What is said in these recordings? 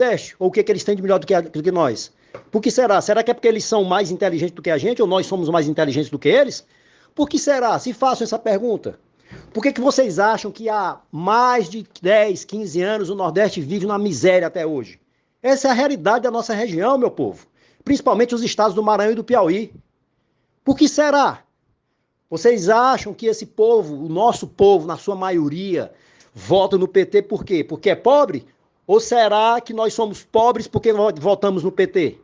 Nordeste? Ou o que, que eles têm de melhor do que nós? Por que será? Será que é porque eles são mais inteligentes do que a gente, ou nós somos mais inteligentes do que eles? Por que será? Se façam essa pergunta. Por que, que vocês acham que há mais de 10, 15 anos o Nordeste vive na miséria até hoje? Essa é a realidade da nossa região, meu povo. Principalmente os estados do Maranhão e do Piauí. Por que será? Vocês acham que esse povo, o nosso povo, na sua maioria, vota no PT por quê? Porque é pobre? Ou será que nós somos pobres porque votamos no PT?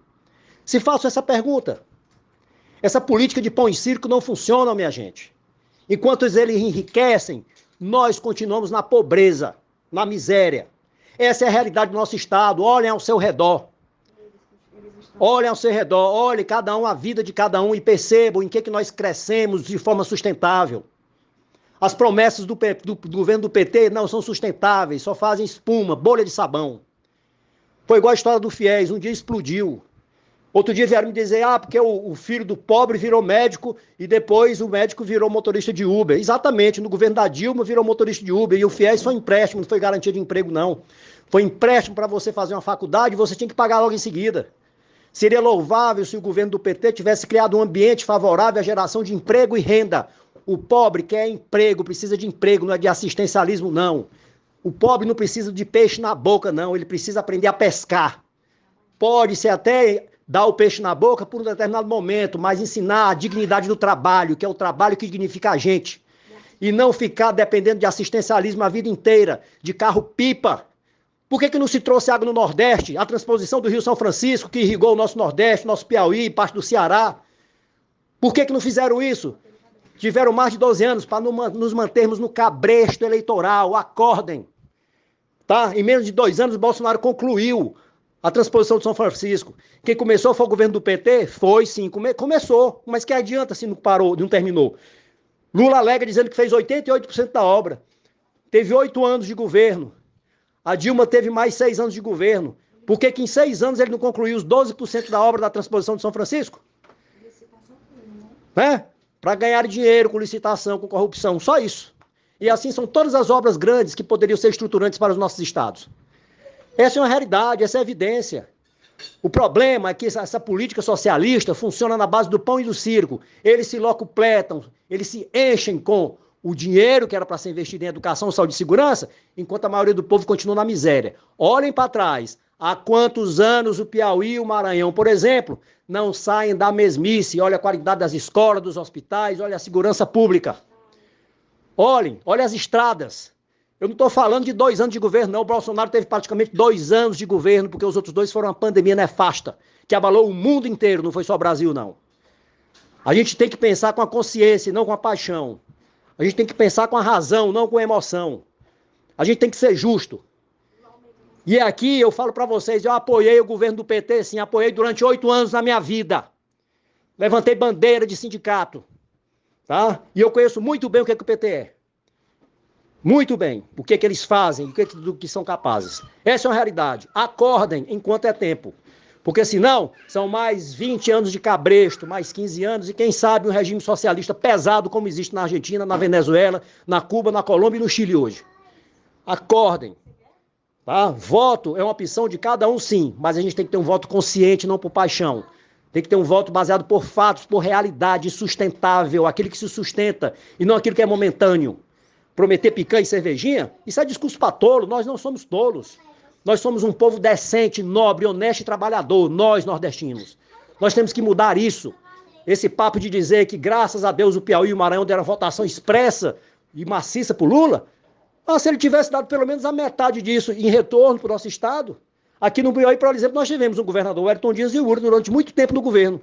Se faço essa pergunta. Essa política de pão e circo não funciona, minha gente. Enquanto eles enriquecem, nós continuamos na pobreza, na miséria. Essa é a realidade do nosso estado. Olhem ao seu redor. Olhem ao seu redor, olhem cada um, a vida de cada um e percebam em que nós crescemos de forma sustentável. As promessas do governo do PT não são sustentáveis, só fazem espuma, bolha de sabão. Foi igual a história do FIES, um dia explodiu. Outro dia vieram me dizer, porque o filho do pobre virou médico e depois o médico virou motorista de Uber. Exatamente, no governo da Dilma virou motorista de Uber e o FIES foi empréstimo, não foi garantia de emprego não. Foi empréstimo para você fazer uma faculdade e você tinha que pagar logo em seguida. Seria louvável se o governo do PT tivesse criado um ambiente favorável à geração de emprego e renda. O pobre quer emprego, precisa de emprego, não é de assistencialismo, não. O pobre não precisa de peixe na boca, não. Ele precisa aprender a pescar. Pode-se até dar o peixe na boca por um determinado momento, mas ensinar a dignidade do trabalho, que é o trabalho que dignifica a gente. E não ficar dependendo de assistencialismo a vida inteira, de carro-pipa. Por que não se trouxe água no Nordeste? A transposição do Rio São Francisco, que irrigou o nosso Nordeste, nosso Piauí, parte do Ceará. Por que não fizeram isso? Tiveram mais de 12 anos para nos mantermos no cabresto eleitoral. Acordem. Tá? Em menos de 2 anos, o Bolsonaro concluiu a transposição de São Francisco. Quem começou foi o governo do PT? Foi sim, começou. Mas que adianta se não parou, não terminou? Lula alega dizendo que fez 88% da obra. Teve 8 anos de governo. A Dilma teve mais 6 anos de governo. Por que em 6 anos ele não concluiu os 12% da obra da transposição de São Francisco? Para ganhar dinheiro com licitação, com corrupção, só isso. E assim são todas as obras grandes que poderiam ser estruturantes para os nossos estados. Essa é uma realidade, essa é evidência. O problema é que essa política socialista funciona na base do pão e do circo. Eles se locupletam, eles se enchem com o dinheiro que era para ser investido em educação, saúde e segurança, enquanto a maioria do povo continua na miséria. Olhem para trás. Há quantos anos o Piauí e o Maranhão, por exemplo, não saem da mesmice? Olha a qualidade das escolas, dos hospitais, olha a segurança pública. Olhem as estradas. Eu não estou falando de 2 anos de governo, não. O Bolsonaro teve praticamente 2 anos de governo, porque os outros 2 foram uma pandemia nefasta, que abalou o mundo inteiro, não foi só o Brasil, não. A gente tem que pensar com a consciência e não com a paixão. A gente tem que pensar com a razão, não com a emoção. A gente tem que ser justo. E aqui eu falo para vocês, eu apoiei o governo do PT, sim, apoiei durante 8 anos na minha vida. Levantei bandeira de sindicato. Tá? E eu conheço muito bem o que o PT é. Muito bem. O que eles fazem, do que são capazes. Essa é uma realidade. Acordem enquanto é tempo. Porque senão, são mais 20 anos de cabresto, mais 15 anos, e quem sabe um regime socialista pesado como existe na Argentina, na Venezuela, na Cuba, na Colômbia e no Chile hoje. Acordem. Tá? Voto é uma opção de cada um, sim, mas a gente tem que ter um voto consciente, não por paixão. Tem que ter um voto baseado por fatos, por realidade, sustentável, aquele que se sustenta, e não aquilo que é momentâneo. Prometer picanha e cervejinha, isso é discurso para tolo, nós não somos tolos. Nós somos um povo decente, nobre, honesto e trabalhador, nós nordestinos. Nós temos que mudar isso. Esse papo de dizer que, graças a Deus, o Piauí e o Maranhão deram votação expressa e maciça para o Lula, se ele tivesse dado pelo menos a metade disso em retorno para o nosso estado. Aqui no Piauí, por exemplo, nós tivemos um governador, o Wellington Dias Ribeiro, durante muito tempo no governo.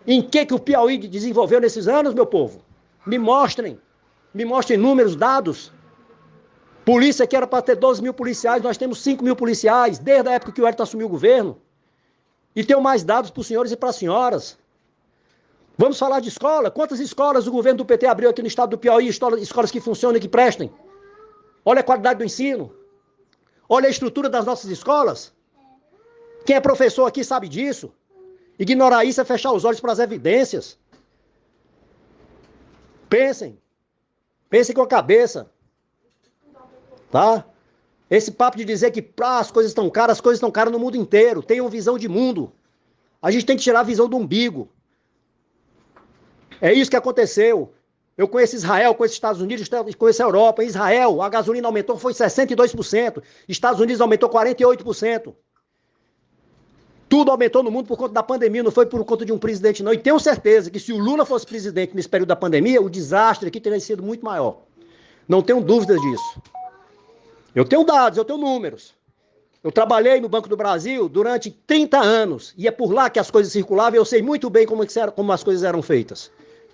Em que o Piauí desenvolveu nesses anos, meu povo? Me mostrem números, dados. Polícia que era para ter 12 mil policiais, nós temos 5 mil policiais, desde a época que o Wellington assumiu o governo. E tenho mais dados para os senhores e para as senhoras. Vamos falar de escola? Quantas escolas o governo do PT abriu aqui no estado do Piauí, escolas que funcionam e que prestem? Olha a qualidade do ensino. Olha a estrutura das nossas escolas. Quem é professor aqui sabe disso. Ignorar isso é fechar os olhos para as evidências. Pensem com a cabeça. Tá? Esse papo de dizer que as coisas estão caras no mundo inteiro. Tenham visão de mundo. A gente tem que tirar a visão do umbigo. É isso que aconteceu. Eu conheço Israel, conheço Estados Unidos, conheço a Europa. Em Israel, a gasolina aumentou, foi 62%. Estados Unidos aumentou 48%. Tudo aumentou no mundo por conta da pandemia, não foi por conta de um presidente, não. E tenho certeza que se o Lula fosse presidente nesse período da pandemia, o desastre aqui teria sido muito maior. Não tenho dúvidas disso. Eu tenho dados, eu tenho números. Eu trabalhei no Banco do Brasil durante 30 anos. E é por lá que as coisas circulavam e eu sei muito bem como as coisas eram feitas.